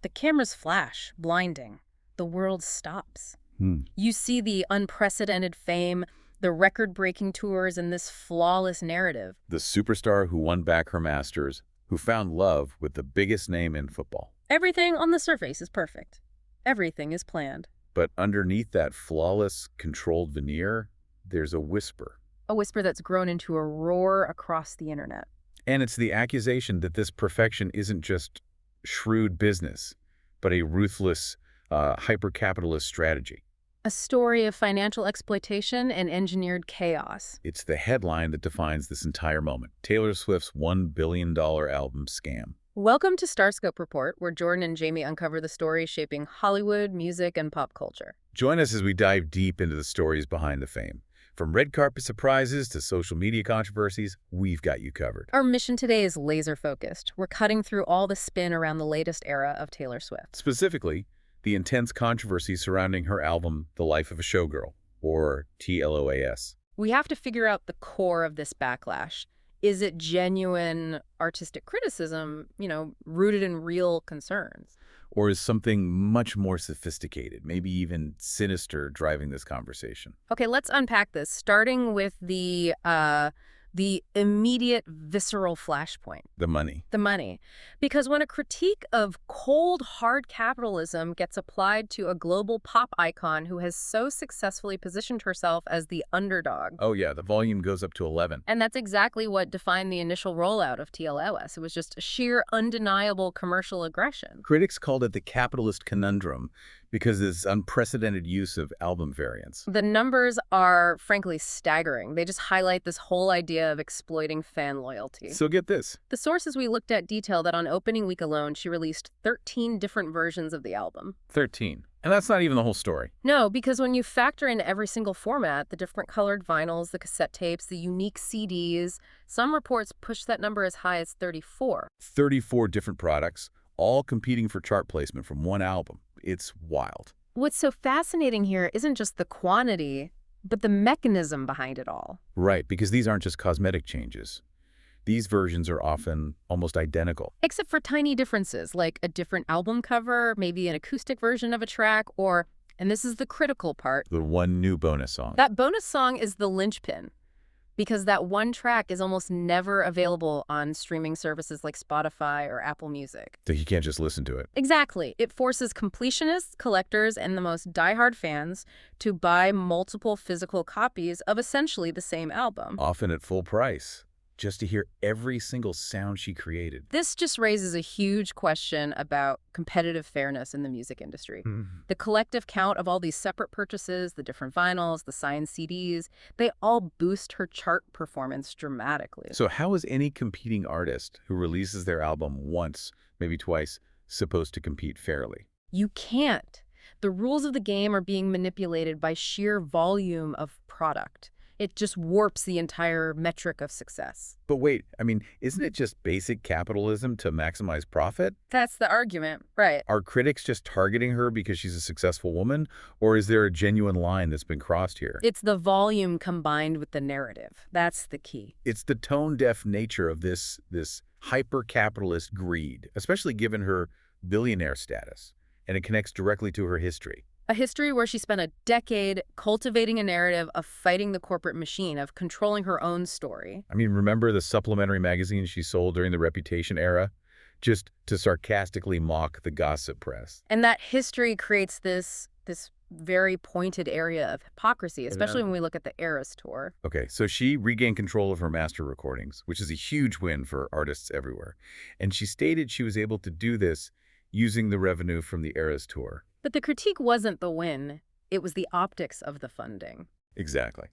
The cameras flash, blinding. The world stops. Hmm. You see the unprecedented fame, the record-breaking tours, and this flawless narrative. The superstar who won back her Masters, who found love with the biggest name in football. Everything on the surface is perfect. Everything is planned. But underneath that flawless, controlled veneer, there's a whisper. A whisper that's grown into a roar across the internet. And it's the accusation that this perfection isn't just shrewd business, but a ruthless, hyper-capitalist strategy. A story of financial exploitation and engineered chaos. It's the headline that defines this entire moment. Taylor Swift's $1 billion album scam. Welcome to StarScope Report, where Jordan and Jamie uncover the stories shaping Hollywood, music, and pop culture. Join us as we dive deep into the stories behind the fame. From red carpet surprises to social media controversies, we've got you covered. Our mission today is laser-focused. We're cutting through all the spin around the latest era of Taylor Swift. Specifically, the intense controversy surrounding her album, The Life of a Showgirl, or TLOAS. We have to figure out the core of this backlash. Is it genuine artistic criticism, rooted in real concerns? Or is something much more sophisticated, maybe even sinister, driving this conversation? Okay, let's unpack this, starting with the immediate visceral flashpoint. The money. The money. Because when a critique of cold, hard capitalism gets applied to a global pop icon who has so successfully positioned herself as the underdog. Oh yeah, the volume goes up to 11. And that's exactly what defined the initial rollout of TLOS. It was just sheer, undeniable commercial aggression. Critics called it the capitalist conundrum because of this unprecedented use of album variants. The numbers are, frankly, staggering. They just highlight this whole idea of exploiting fan loyalty. So get this. The sources we looked at detail that on opening week alone, she released 13 different versions of the album. 13. And that's not even the whole story. No, because when you factor in every single format, the different colored vinyls, the cassette tapes, the unique CDs, some reports push that number as high as 34. 34 different products, all competing for chart placement from one album. It's wild. What's so fascinating here isn't just the quantity, but the mechanism behind it all. Right, because these aren't just cosmetic changes. These versions are often almost identical. Except for tiny differences, like a different album cover, maybe an acoustic version of a track, or, and this is the critical part, The one new bonus song. that bonus song is the linchpin. Because that one track is almost never available on streaming services like Spotify or Apple Music. So you can't just listen to it. Exactly. It forces completionists, collectors, and the most diehard fans to buy multiple physical copies of essentially the same album. Often at full price, just to hear every single sound she created. This just raises a huge question about competitive fairness in the music industry. The collective count of all these separate purchases, the different vinyls, the signed CDs, they all boost her chart performance dramatically. So how is any competing artist who releases their album once, maybe twice, supposed to compete fairly? You can't. The rules of the game are being manipulated by sheer volume of product. It just warps the entire metric of success. But wait, isn't it just basic capitalism to maximize profit? That's the argument, right? Are critics just targeting her because she's a successful woman? Or is there a genuine line that's been crossed here? It's the volume combined with the narrative. That's the key. It's the tone-deaf nature of this hyper-capitalist greed, especially given her billionaire status. And it connects directly to her history. A history where she spent a decade cultivating a narrative of fighting the corporate machine, of controlling her own story. Remember the supplementary magazines she sold during the Reputation era? Just to sarcastically mock the gossip press. And that history creates this very pointed area of hypocrisy, especially when we look at the Eras tour. Okay, so she regained control of her master recordings, which is a huge win for artists everywhere. And she stated she was able to do this using the revenue from the Eras tour. But the critique wasn't the win. It was the optics of the funding. Exactly.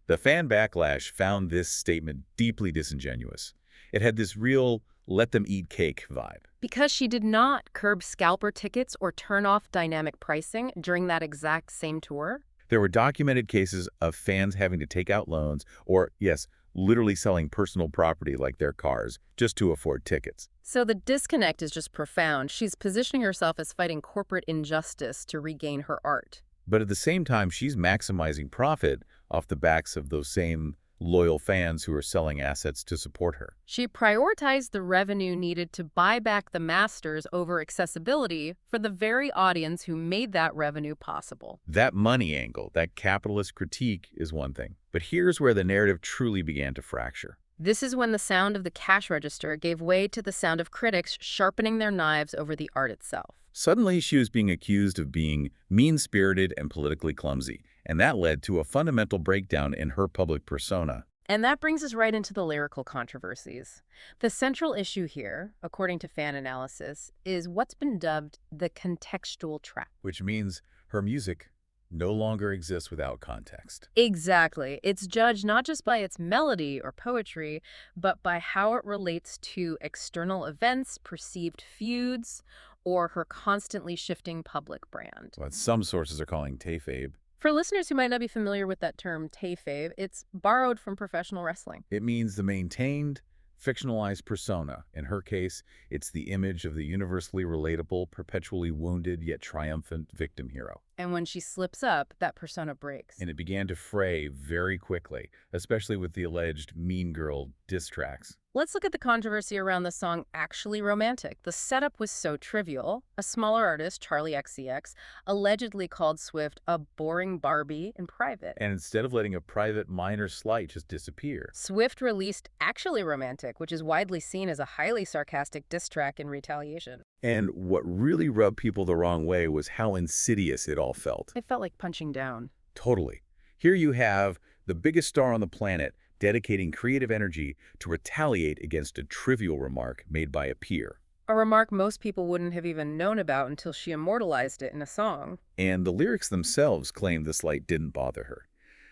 The fan backlash found this statement deeply disingenuous. It had this real let-them-eat-cake vibe. Because she did not curb scalper tickets or turn off dynamic pricing during that exact same tour. There were documented cases of fans having to take out loans or, yes, literally selling personal property like their cars just to afford tickets. So the disconnect is just profound. She's positioning herself as fighting corporate injustice to regain her art. But at the same time, she's maximizing profit off the backs of those same loyal fans who are selling assets to support her. She prioritized the revenue needed to buy back the masters over accessibility for the very audience who made that revenue possible. That money angle, that capitalist critique is one thing. But here's where the narrative truly began to fracture. This is when the sound of the cash register gave way to the sound of critics sharpening their knives over the art itself. Suddenly, she was being accused of being mean-spirited and politically clumsy, and that led to a fundamental breakdown in her public persona. And that brings us right into the lyrical controversies. The central issue here, according to fan analysis, is what's been dubbed the contextual trap. Which means her music no longer exists without context. Exactly. It's judged not just by its melody or poetry, but by how it relates to external events, perceived feuds, or her constantly shifting public brand. What some sources are calling kayfabe. For listeners who might not be familiar with that term, kayfabe, it's borrowed from professional wrestling. It means the maintained, fictionalized persona. In her case, it's the image of the universally relatable, perpetually wounded yet triumphant victim hero. And when she slips up, that persona breaks. And it began to fray very quickly, especially with the alleged Mean Girl diss tracks. Let's look at the controversy around the song Actually Romantic. The setup was so trivial. A smaller artist, Charlie XCX, allegedly called Swift a boring Barbie in private. And instead of letting a private minor slight just disappear, Swift released Actually Romantic, which is widely seen as a highly sarcastic diss track in retaliation. And what really rubbed people the wrong way was how insidious it all felt. It felt like punching down. Totally. Here you have the biggest star on the planet dedicating creative energy to retaliate against a trivial remark made by a peer. A remark most people wouldn't have even known about until she immortalized it in a song. And the lyrics themselves claim the slight didn't bother her.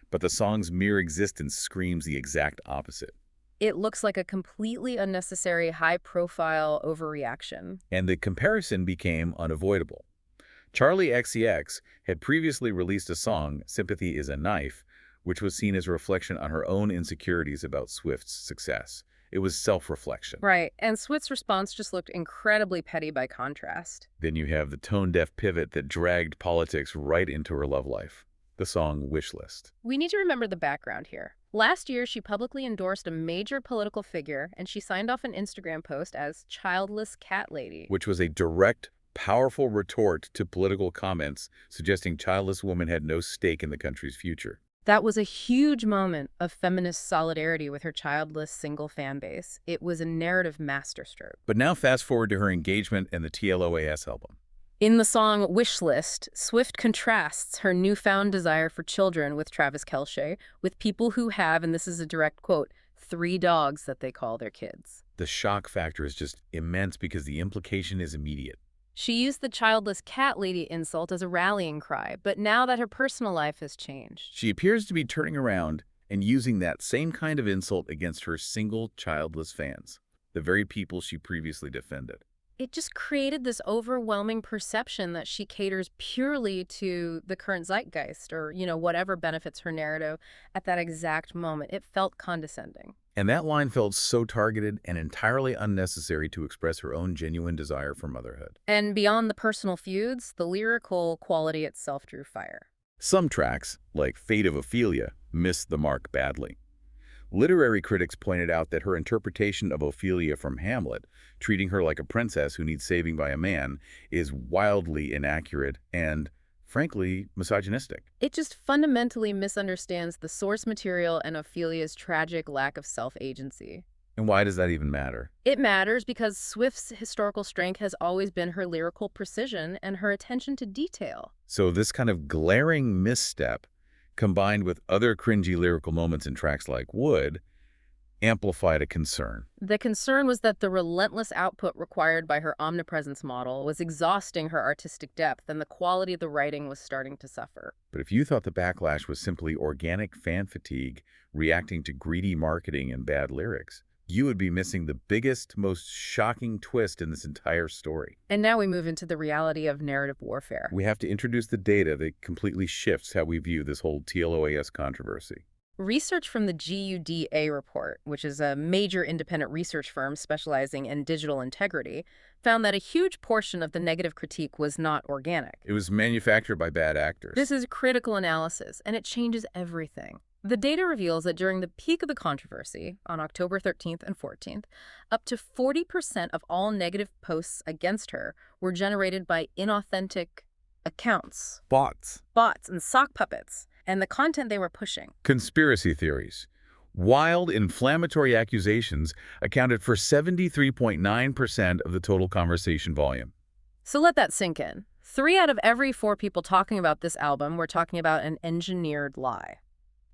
But the song's mere existence screams the exact opposite. It looks like a completely unnecessary, high-profile overreaction. And the comparison became unavoidable. Charlie XCX had previously released a song, Sympathy is a Knife, which was seen as a reflection on her own insecurities about Swift's success. It was self-reflection. Right, and Swift's response just looked incredibly petty by contrast. Then you have the tone-deaf pivot that dragged politics right into her love life. The song Wish List. We need to remember the background here. Last year, she publicly endorsed a major political figure, and she signed off an Instagram post as Childless Cat Lady. Which was a direct, powerful retort to political comments suggesting childless women had no stake in the country's future. That was a huge moment of feminist solidarity with her childless single fan base. It was a narrative masterstroke. But now fast forward to her engagement in the TLOAS album. In the song Wish List, Swift contrasts her newfound desire for children with Travis Kelce with people who have, and this is a direct quote, 3 dogs that they call their kids. The shock factor is just immense because the implication is immediate. She used the childless cat lady insult as a rallying cry, but now that her personal life has changed. She appears to be turning around and using that same kind of insult against her single childless fans, the very people she previously defended. It just created this overwhelming perception that she caters purely to the current zeitgeist or, whatever benefits her narrative at that exact moment. It felt condescending. And that line felt so targeted and entirely unnecessary to express her own genuine desire for motherhood. And beyond the personal feuds, the lyrical quality itself drew fire. Some tracks, like Fate of Ophelia, missed the mark badly. Literary critics pointed out that her interpretation of Ophelia from Hamlet, treating her like a princess who needs saving by a man, is wildly inaccurate and, frankly, misogynistic. It just fundamentally misunderstands the source material and Ophelia's tragic lack of self-agency. And why does that even matter? It matters because Swift's historical strength has always been her lyrical precision and her attention to detail. So this kind of glaring misstep, combined with other cringy lyrical moments in tracks like Wood, amplified a concern. The concern was that the relentless output required by her omnipresence model was exhausting her artistic depth, and the quality of the writing was starting to suffer. But if you thought the backlash was simply organic fan fatigue reacting to greedy marketing and bad lyrics, you would be missing the biggest, most shocking twist in this entire story. And now we move into the reality of narrative warfare. We have to introduce the data that completely shifts how we view this whole TLOAS controversy. Research from the GUDA report, which is a major independent research firm specializing in digital integrity, found that a huge portion of the negative critique was not organic. It was manufactured by bad actors. This is critical analysis, and it changes everything. The data reveals that during the peak of the controversy, on October 13th and 14th, up to 40% of all negative posts against her were generated by inauthentic accounts, Bots. bots, and sock puppets, and the content they were pushing. Conspiracy theories. Wild, inflammatory accusations accounted for 73.9% of the total conversation volume. So let that sink in. 3 out of every 4 people talking about this album were talking about an engineered lie.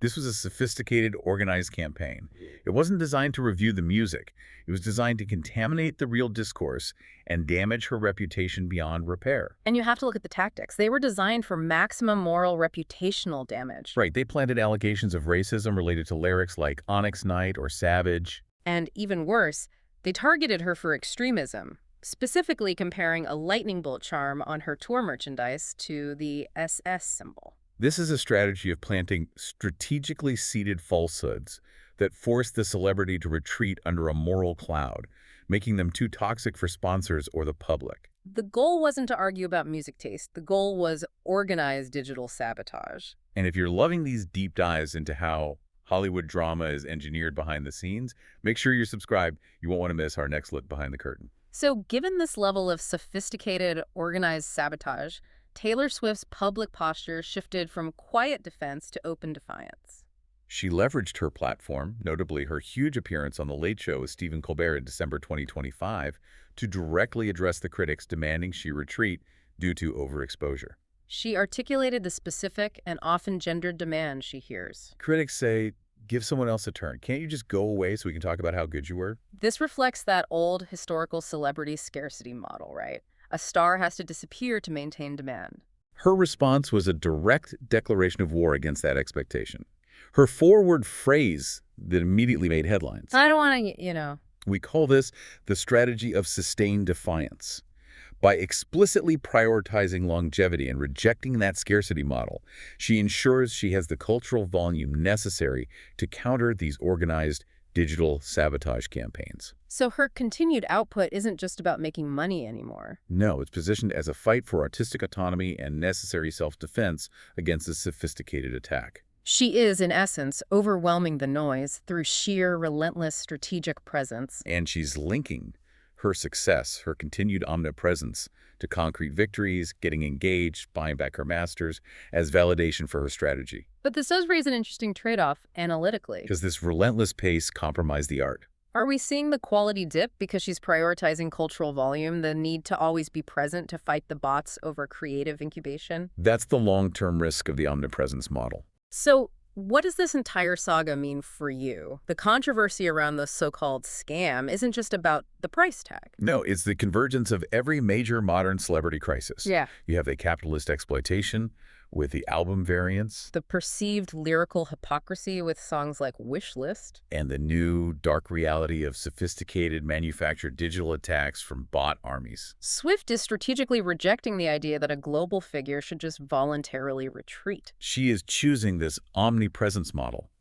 This was a sophisticated, organized campaign. It wasn't designed to review the music. It was designed to contaminate the real discourse and damage her reputation beyond repair. And you have to look at the tactics. They were designed for maximum moral reputational damage. Right, they planted allegations of racism related to lyrics like Onyx Knight or Savage. And even worse, they targeted her for extremism, specifically comparing a lightning bolt charm on her tour merchandise to the SS symbol. This is a strategy of planting strategically seeded falsehoods that force the celebrity to retreat under a moral cloud, making them too toxic for sponsors or the public. The goal wasn't to argue about music taste. The goal was organized digital sabotage. And if you're loving these deep dives into how Hollywood drama is engineered behind the scenes, make sure you're subscribed. You won't want to miss our next look behind the curtain. So given this level of sophisticated, organized sabotage, Taylor Swift's public posture shifted from quiet defense to open defiance. She leveraged her platform, notably her huge appearance on The Late Show with Stephen Colbert in December 2025, to directly address the critics demanding she retreat due to overexposure. She articulated the specific and often gendered demand she hears. Critics say, give someone else a turn. Can't you just go away so we can talk about how good you were? This reflects that old historical celebrity scarcity model, right? A star has to disappear to maintain demand. Her response was a direct declaration of war against that expectation. Her four-word phrase that immediately made headlines. I don't want to, We call this the strategy of sustained defiance. By explicitly prioritizing longevity and rejecting that scarcity model, she ensures she has the cultural volume necessary to counter these organized digital sabotage campaigns. So her continued output isn't just about making money anymore. No, it's positioned as a fight for artistic autonomy and necessary self-defense against a sophisticated attack. She is, in essence, overwhelming the noise through sheer, relentless strategic presence. And she's linking her success, her continued omnipresence, to concrete victories, getting engaged, buying back her masters, as validation for her strategy. But this does raise an interesting trade-off analytically. Because this relentless pace compromised the art. Are we seeing the quality dip because she's prioritizing cultural volume, the need to always be present to fight the bots over creative incubation? That's the long-term risk of the omnipresence model. So what does this entire saga mean for you? The controversy around the so-called scam isn't just about the price tag. No, it's the convergence of every major modern celebrity crisis. Yeah. You have the capitalist exploitation with the album variants. The perceived lyrical hypocrisy with songs like Wish List. And the new dark reality of sophisticated manufactured digital attacks from bot armies. Swift is strategically rejecting the idea that a global figure should just voluntarily retreat. She is choosing this omnipresence model,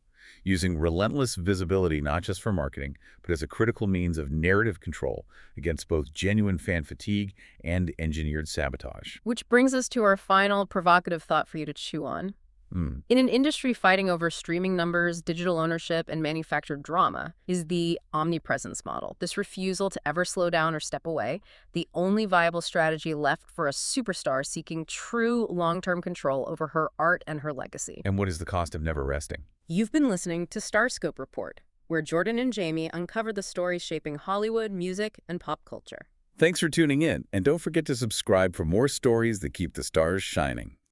using relentless visibility not just for marketing, but as a critical means of narrative control against both genuine fan fatigue and engineered sabotage. Which brings us to our final provocative thought for you to chew on. In an industry fighting over streaming numbers, digital ownership, and manufactured drama, is the omnipresence model. This refusal to ever slow down or step away, the only viable strategy left for a superstar seeking true long-term control over her art and her legacy. And what is the cost of never resting? You've been listening to StarScope Report, where Jordan and Jamie uncover the stories shaping Hollywood, music, and pop culture. Thanks for tuning in, and don't forget to subscribe for more stories that keep the stars shining.